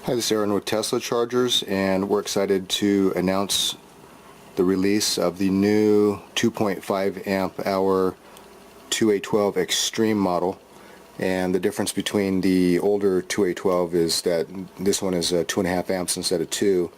Hi, this is Aaron with Tesla Chargers, and we're excited to announce the release of the new 2.5 amp hour 2A12 Extreme model. And the difference between the older 2A12 is that this one is 2.5 amps instead of 2,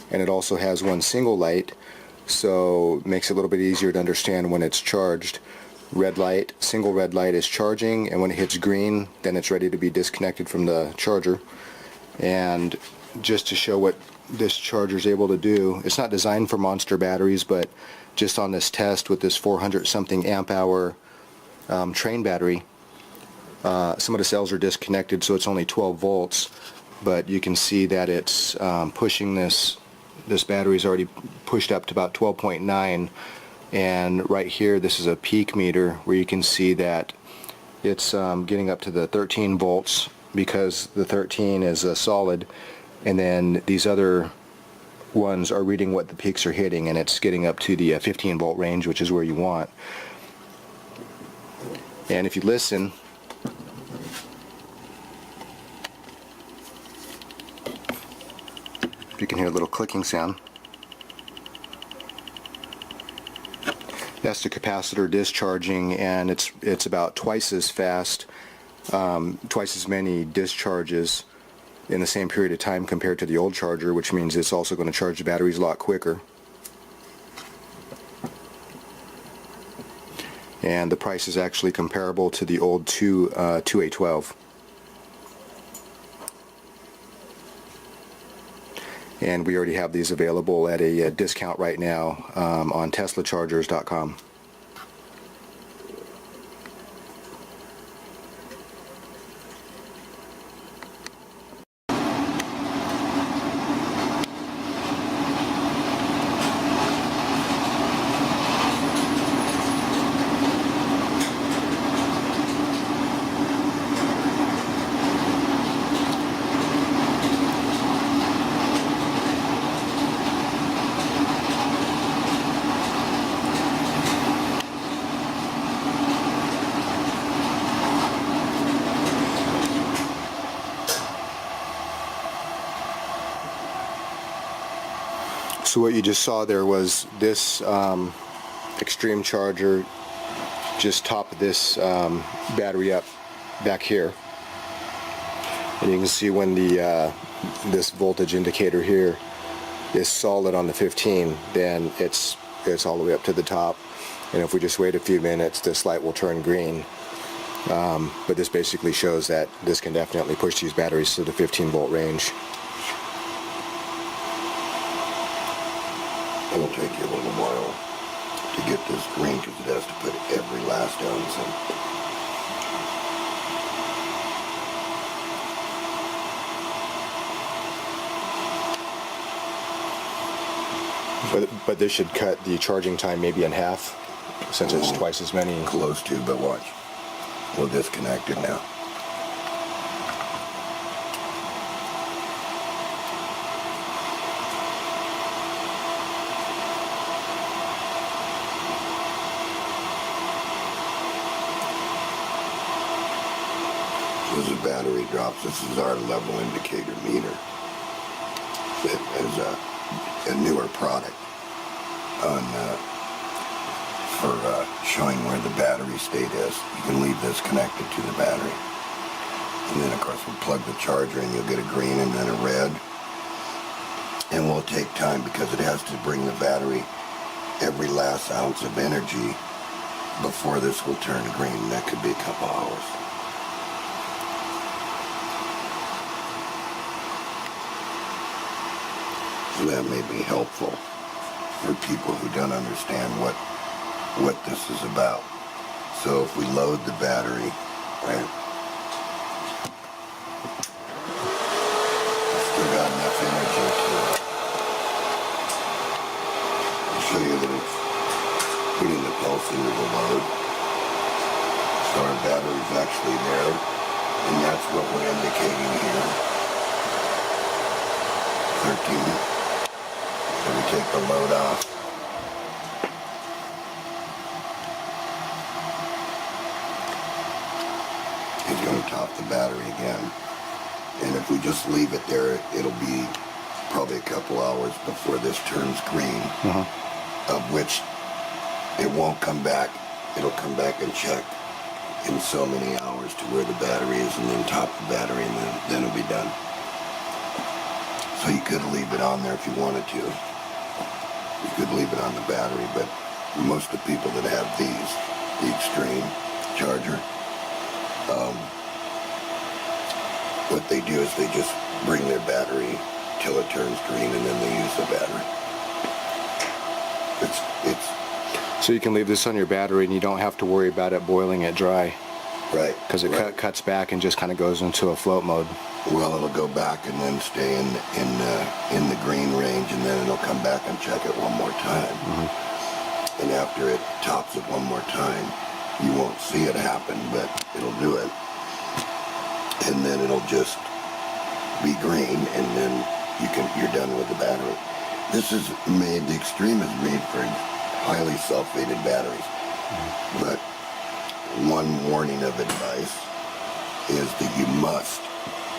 and it also has one single light, so it makes it a little bit easier to understand when it's charged. Red light, single red light is charging, and when it hits green, then it's ready to be disconnected from the charger. And just to show what this charger is able to do, it's not designed for monster batteries, but just on this test with this 400 something amp hour train battery, some of the cells are disconnected, so it's only 12 volts, but you can see that it's pushing this battery is already pushed up to about 12.9, and right here this is a peak meter where you can see that it's getting up to the 13 volts, because the 13 is a solid, and then these other ones are reading what the peaks are hitting, and it's getting up to the 15 volt range, which is where you want. And if you listen, you can hear a little clicking sound. That's the capacitor discharging, and it's about twice as fast, twice as many discharges in the same period of time compared to the old charger, which means it's also going to charge the batteries a lot quicker. And the price is actually comparable to the old 2A12. And we already have these available at a discount right now on TeslaChargers.com. So what you just saw there was this extreme charger just topped this battery up back here, and you can see when the this voltage indicator here is solid on the 15, then it's all the way up to the top, and if we just wait a few minutes, this light will turn green. But this basically shows that this can definitely push these batteries to the 15 volt range. It'll take you a little while to get this green because it has to put every last ounce in. But this should cut the charging time maybe in half, since it's twice as many. Close to, but watch. We'll disconnect it now. As the battery drops, this is our level indicator meter. It is a newer product for showing where the battery state is. You can leave this connected to the battery, and then of course we'll plug the charger in. You'll get a green and then a red, and we'll take time because it has to bring the battery every last ounce of energy before this will turn green. That could be a couple hours. So that may be helpful for people who don't understand what this is about. So if we load the battery, right, it's still got enough energy to show you that it's putting the pulse into the load. So our battery's actually there, and that's what we're indicating here. 13. So we take the load off. He's going to top the battery again. And if we just leave it there, it'll be probably a couple hours before this turns green, of which it won't come back. It'll come back and check in so many hours to where the battery is, and then top the battery, and then it'll be done. So you could leave it on there if you wanted to. You could leave it on the battery, but most of the people that have these, the Extreme charger, what they do is they just bring their battery till it turns green, and then they use the battery. It's So you can leave this on your battery and you don't have to worry about it boiling it dry. right. Because it cuts back and just kind of goes into a float mode. Well, it'll go back and then stay in the green range, and then it'll come back and check it one more time. And after it tops it one more time, you won't see it happen, but it'll do it. And then it'll just be green, and then you're done with the battery. This is made, the Extreme is made for highly sulfated batteries. But one warning of advice is that you must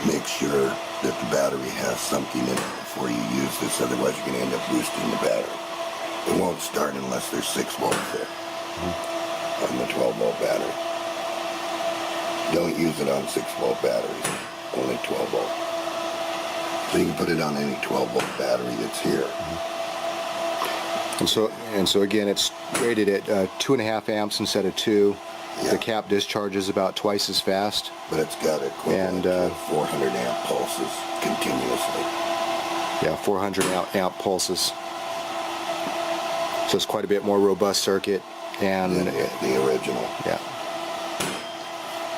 make sure that the battery has something in it before you use this, otherwise you're going to end up boosting the battery. It won't start unless there's 6 volts there on the 12-volt battery. Don't use it on 6-volt batteries, only 12 volt. So you can put it on any 12-volt battery that's here. And so again, it's rated at 2.5 amps instead of 2. Yeah. The cap discharges about twice as fast. But it's got equivalent to 400 amp pulses continuously. Yeah, 400 amp pulses. So it's quite a bit more robust circuit. And Than the original. Yeah.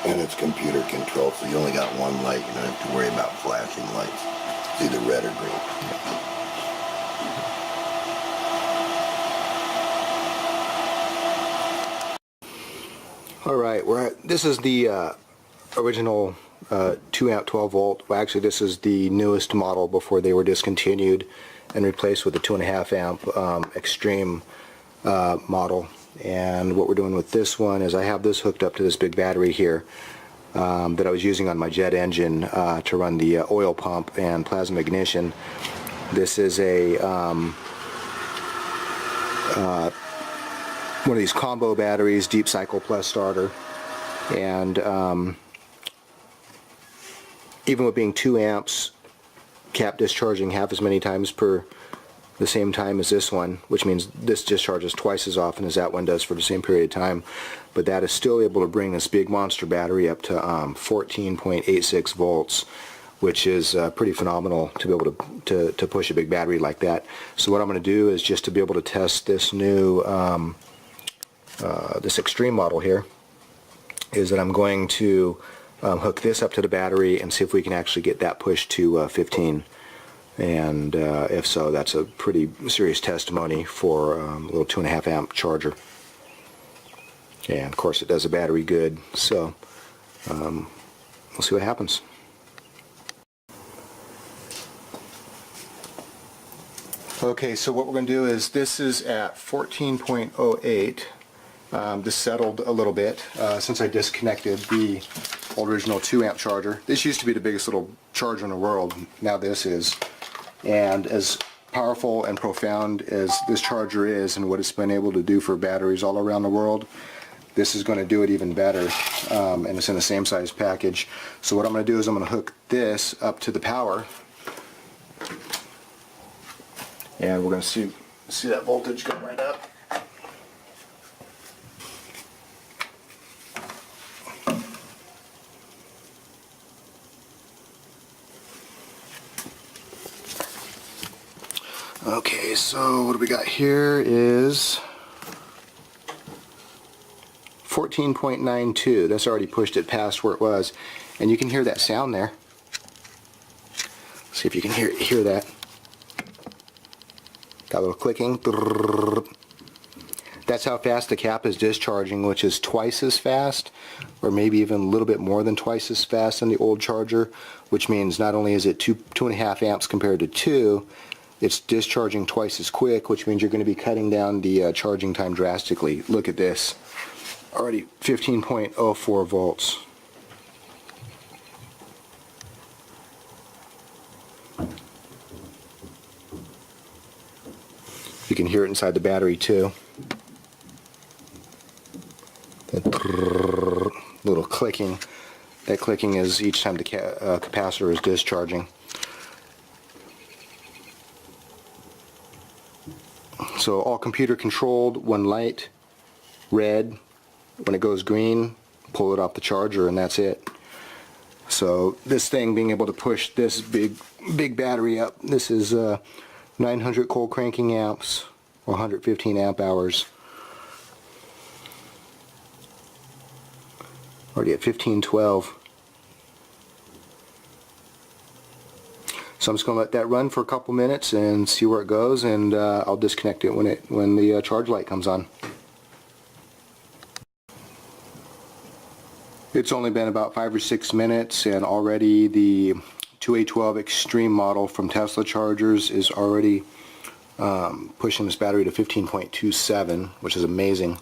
And it's computer controlled, so you only got one light. You don't have to worry about flashing lights. It's either red or green. Yeah. All right, this is the original 2 amp 12 volt. Well, actually, this is the newest model before they were discontinued and replaced with the 2.5 amp Extreme model. And what we're doing with this one is I have this hooked up to this big battery here that I was using on my jet engine to run the oil pump and plasma ignition. This is a one of these combo batteries, Deep Cycle Plus starter, and even with being 2 amps, cap discharging half as many times per the same time as this one, which means this discharges twice as often as that one does for the same period of time, but that is still able to bring this big monster battery up to 14.86 volts, which is pretty phenomenal to be able to push a big battery like that. So what I'm going to do is just to be able to test this new this Extreme model here, is that I'm going to hook this up to the battery and see if we can actually get that pushed to 15. And if so, that's a pretty serious testimony for a little 2.5 amp charger. And of course it does the battery good, so we'll see what happens. Okay, so what we're going to do is, this is at 14.08. This settled a little bit since I disconnected the original 2 amp charger. This used to be the biggest little charger in the world, now this is. And as powerful and profound as this charger is and what it's been able to do for batteries all around the world, this is going to do it even better, and it's in the same size package. So what I'm going to do is I'm going to hook this up to the power, and we're going to see that voltage go right up. Okay, so what do we got here is 14.92. That's already pushed it past where it was, and you can hear that sound there. See if you can hear that. Got a little clicking. That's how fast the cap is discharging, which is twice as fast, or maybe even a little bit more than twice as fast than the old charger, which means not only is it 2.5 amps compared to 2, it's discharging twice as quick, which means you're going to be cutting down the charging time drastically. Look at this. Already 15.04 volts. hear it inside the battery too. That little clicking. That clicking is each time the capacitor is discharging. So all computer controlled. When light, red. When it goes green, pull it off the charger, and that's it. So this thing being able to push this big battery up, this is 900 cold cranking amps or 115 amp hours. Already at 1512. So I'm just going to let that run for a couple minutes and see where it goes, and I'll disconnect it when the charge light comes on. It's only been about 5 or 6 minutes, and already the 2A12 Extreme model from Tesla chargers is already pushing this battery to 15.27, which is amazing.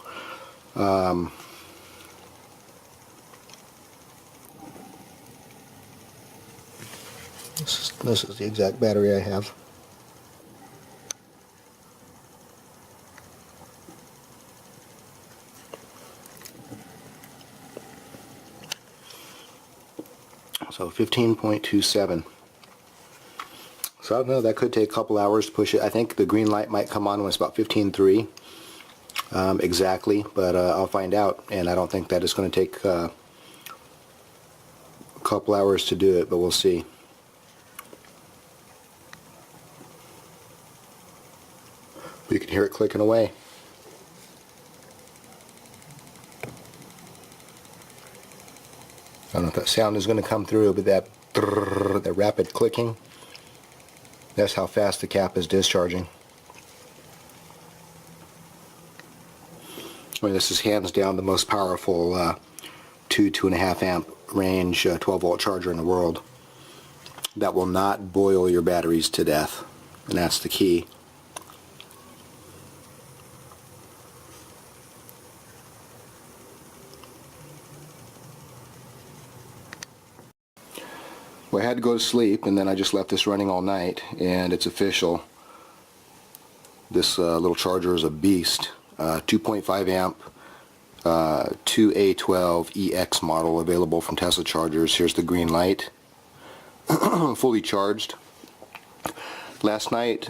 This is the exact battery I have. So 15.27. So I don't know, that could take a couple hours to push it. I think the green light might come on when it's about 15.3 exactly, but I'll find out, and I don't think that it's going to take a couple hours to do it, but we'll see. You can hear it clicking away. I don't know if that sound is going to come through, but that rapid clicking, that's how fast the cap is discharging. I mean, this is hands down the most powerful 2.5 amp range 12 volt charger in the world that will not boil your batteries to death, and that's the key. Well, I had to go to sleep, and then I just left this running all night, and it's official. This little charger is a beast. 2.5 amp 2A12 EX model available from Tesla chargers. Here's the green light. Fully charged. Last night,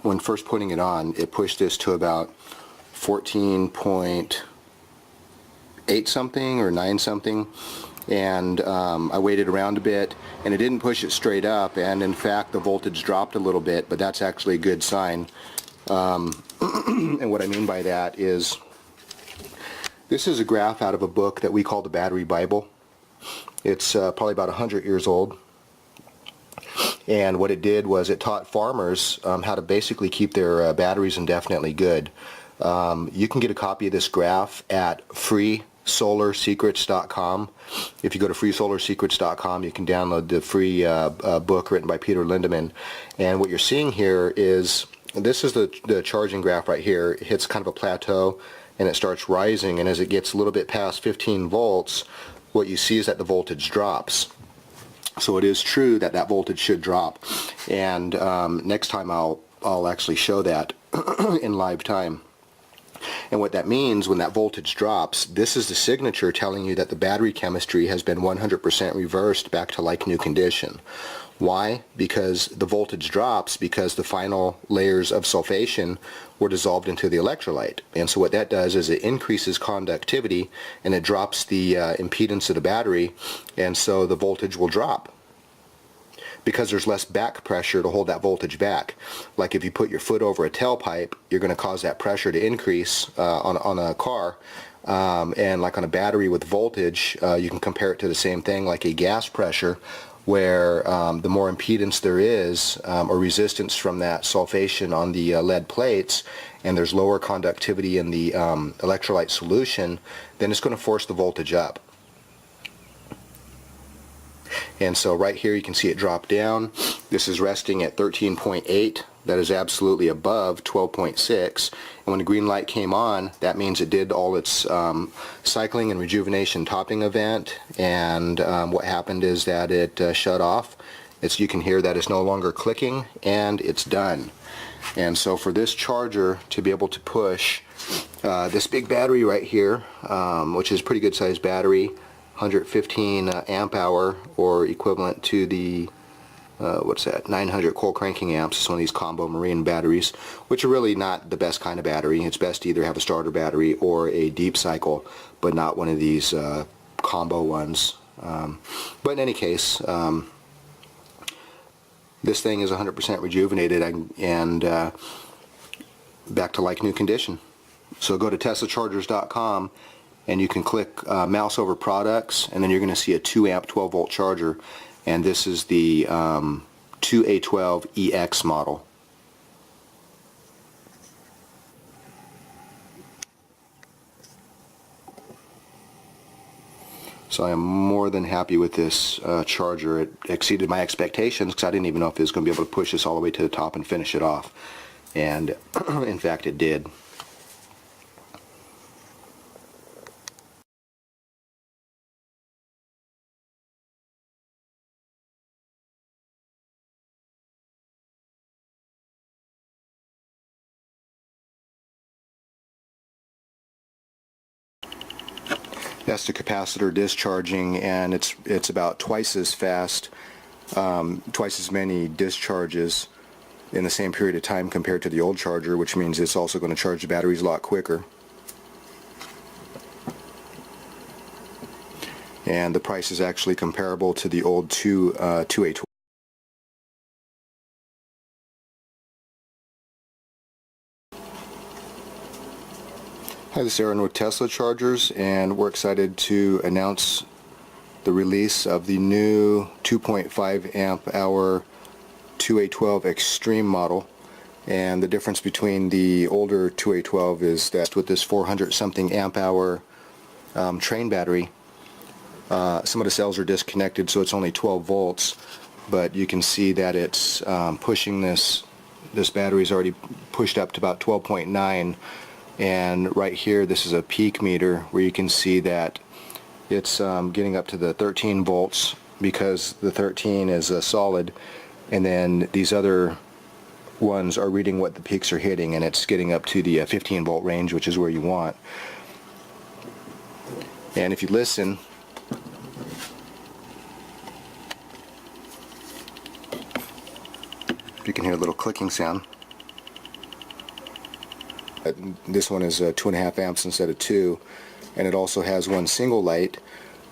when first putting it on, it pushed this to about 14.8 something or 9 something. And I waited around a bit, and it didn't push it straight up, and in fact the voltage dropped a little bit, but that's actually a good sign. And what I mean by that is, this is a graph out of a book that we call the Battery Bible. It's probably about 100 years old, and what it did was it taught farmers how to basically keep their batteries indefinitely good. You can get a copy of this graph at freesolarsecrets.com. If you go to freesolarsecrets.com, you can download the free book written by Peter Lindemann. And what you're seeing here is, this is the charging graph right here. It hits kind of a plateau, and it starts rising, and as it gets a little bit past 15 volts, what you see is that the voltage drops. So it is true that that voltage should drop, and next time I'll actually show that in live time. And what that means, when that voltage drops, this is the signature telling you that the battery chemistry has been 100% reversed back to like new condition. Why? Because the voltage drops because the final layers of sulfation were dissolved into the electrolyte. And so what that does is it increases conductivity, and it drops the impedance of the battery, and so the voltage will drop, because there's less back pressure to hold that voltage back. Like if you put your foot over a tailpipe, you're going to cause that pressure to increase on a car. And like on a battery with voltage, you can compare it to the same thing, like a gas pressure, where the more impedance there is, or resistance from that sulfation on the lead plates, and there's lower conductivity in the electrolyte solution, then it's going to force the voltage up. And so right here you can see it drop down. This is resting at 13.8. That is absolutely above 12.6. And when the green light came on, that means it did all its cycling and rejuvenation topping event. And what happened is that it shut off. You can hear that it's no longer clicking, and it's done. And so for this charger to be able to push this big battery right here, which is a pretty good sized battery, 115 amp hour, or equivalent to the what's that, 900 coil cranking amps. It's one of these combo marine batteries, which are really not the best kind of battery. It's best to either have a starter battery or a deep cycle, but not one of these combo ones. But in any case, this thing is 100% rejuvenated and back to like new condition. So go to teslachargers.com and you can click mouse over products, and then you're going to see a 2 amp 12 volt charger, and this is the 2A12EX model. So I am more than happy with this charger. It exceeded my expectations because I didn't even know if it was going to be able to push this all the way to the top and finish it off. And in fact it did. That's the capacitor discharging, and it's about twice as fast, twice as many discharges in the same period of time compared to the old charger, which means it's also going to charge the batteries a lot quicker. And the price is actually comparable to the old 2A12. Hi, this is Aaron with Tesla Chargers, and we're excited to announce the release of the new 2.5 amp hour 2A12 Extreme model. And the difference between the older 2A12 is that with this 400 something amp hour train battery, some of the cells are disconnected, so it's only 12 volts, but you can see that it's pushing this battery's already pushed up to about 12.9. And right here, this is a peak meter where you can see that it's getting up to the 13 volts because the 13 is a solid, and then these other ones are reading what the peaks are hitting, and it's getting up to the 15 volt range, which is where you want. And if you listen, you can hear a little clicking sound. This one is 2.5 amps instead of 2, and it also has one single light,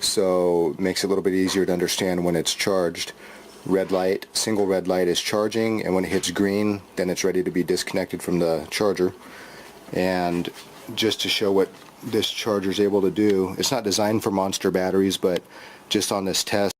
so it makes it a little bit easier to understand when it's charged. Red light, single red light is charging, and when it hits green, then it's ready to be disconnected from the charger. And just to show what this charger is able to do, it's not designed for monster batteries, but just on this test,